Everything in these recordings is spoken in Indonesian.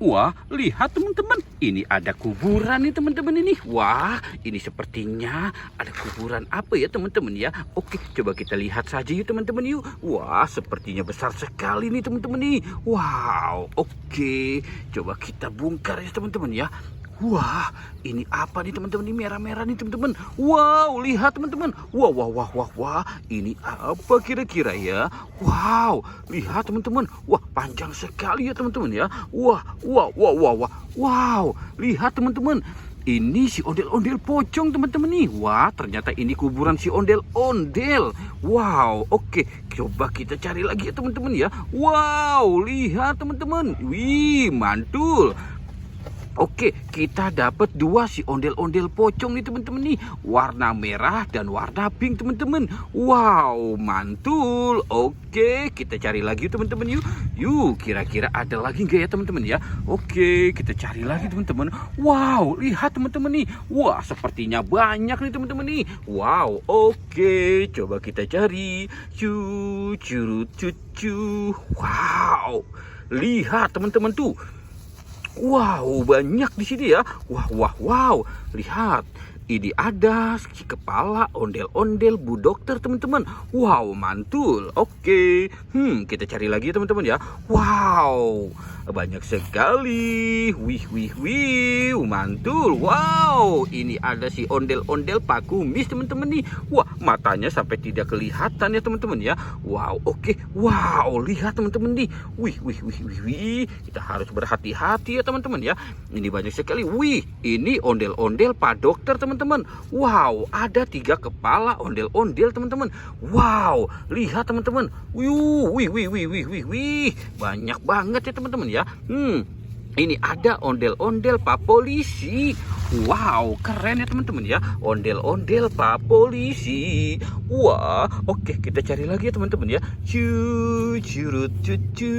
Wah, lihat teman-teman, ini ada kuburan nih teman-teman ini. Wah, ini sepertinya ada kuburan apa ya teman-teman ya? Oke, coba kita lihat saja yuk teman-teman yuk. Wah, sepertinya besar sekali nih teman-teman nih. Wow, oke, coba kita bongkar ya teman-teman ya. Wah, ini apa nih teman-teman? Ini merah-merah nih teman-teman. Wow, lihat teman-teman. Wah, wah, wah, wah, wah. Ini apa kira-kira ya? Wow, lihat teman-teman. Wah, panjang sekali ya teman-teman ya. Wah, wah, wah, wah, wah. Wow, lihat teman-teman. Ini si ondel-ondel pocong teman-teman nih. Wah, ternyata ini kuburan si ondel-ondel. Wow, oke. Coba kita cari lagi ya teman-teman ya. Wow, lihat teman-teman. Wih, mantul. Oke, kita dapat dua si ondel-ondel pocong nih teman-teman nih. Warna merah dan warna pink teman-teman. Wow, mantul. Oke, kita cari lagi teman-teman yuk. Yuk, kira-kira ada lagi nggak ya teman-teman ya? Oke, kita cari lagi teman-teman. Wow, lihat teman-teman nih. Wah, sepertinya banyak nih teman-teman nih. Wow, oke. Coba kita cari. Curut cucu. Wow. Lihat teman-teman tuh. Wow, banyak di sini ya. Wah, wah, wow. Lihat, ini ada si kepala ondel-ondel Bu Dokter teman-teman. Wow, mantul. Oke. Kita cari lagi teman-teman ya. Wow, banyak sekali. Wih, wih, wih. Mantul. Wow, ini ada si ondel-ondel Pak Kumis teman-teman nih. Wah, matanya sampai tidak kelihatan ya teman-teman ya. Wow, oke. Wow, lihat teman-teman nih. Wih, wih, wih, wih, wih. Kita harus berhati-hati ya teman-teman ya. Ini banyak sekali. Wih, ini ondel-ondel Pak Dokter teman-teman. Wow, ada 3 kepala ondel-ondel teman-teman. Wow, lihat teman-teman. Wih, wih, wih, wih, wih, wih, wih. Banyak banget ya teman-teman ya. Ini ada ondel-ondel Pak Polisi. Wow, keren ya teman-teman ya. Ondel-ondel Pak Polisi. Wah, oke, kita cari lagi ya teman-teman ya. Curut cucu.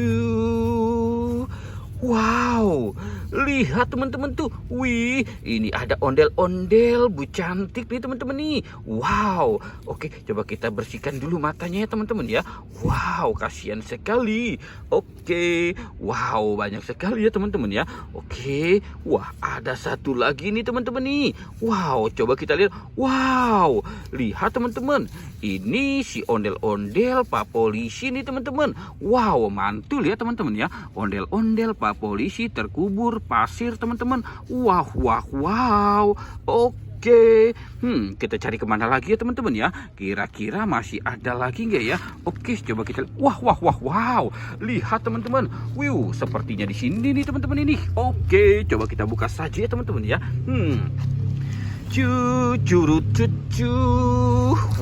Wow, lihat teman-teman tuh. Wih, ini ada ondel-ondel Bu Cantik nih teman-teman nih. Wow, oke, coba kita bersihkan dulu matanya ya teman-teman ya. Wow, kasihan sekali. Oke, wow, banyak sekali ya teman-teman ya. Oke, wah, ada satu lagi nih teman-teman nih. Wow, coba kita lihat. Wow, lihat teman-teman. Ini si ondel-ondel Pak Polisi nih teman-teman. Wow, mantul ya teman-teman ya. Ondel-ondel Pak Polisi terkubur pasir teman-teman. Wah, wah, wow. Oke, kita cari kemana lagi ya teman-teman ya. Kira-kira masih ada lagi nggak ya? Oke, coba kita. Wah, wah, wah, wow. Lihat teman-teman. Wiu, sepertinya di sini nih teman-teman ini. Oke, coba kita buka saja ya teman-teman ya. Curut cucu.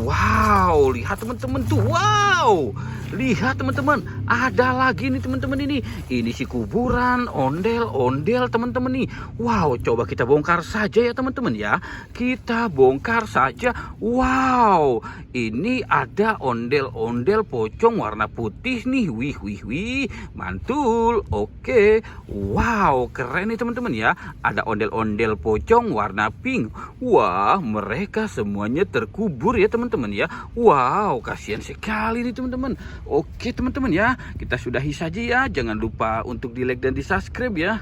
Wow, lihat teman-teman tuh. Wow, lihat teman-teman, ada lagi nih teman-teman ini. Ini si kuburan ondel-ondel teman-teman nih. Wow, coba kita bongkar saja ya teman-teman ya. Kita bongkar saja. Wow, ini ada ondel-ondel pocong warna putih nih. Wih, wih, wih, mantul. Oke, wow, keren nih teman-teman ya. Ada ondel-ondel pocong warna pink. Wah, mereka semuanya terkubur ya teman-teman ya. Wow, kasihan sekali nih teman-teman. Oke teman-teman ya, kita sudahi saja ya. Jangan lupa untuk di like dan di subscribe ya.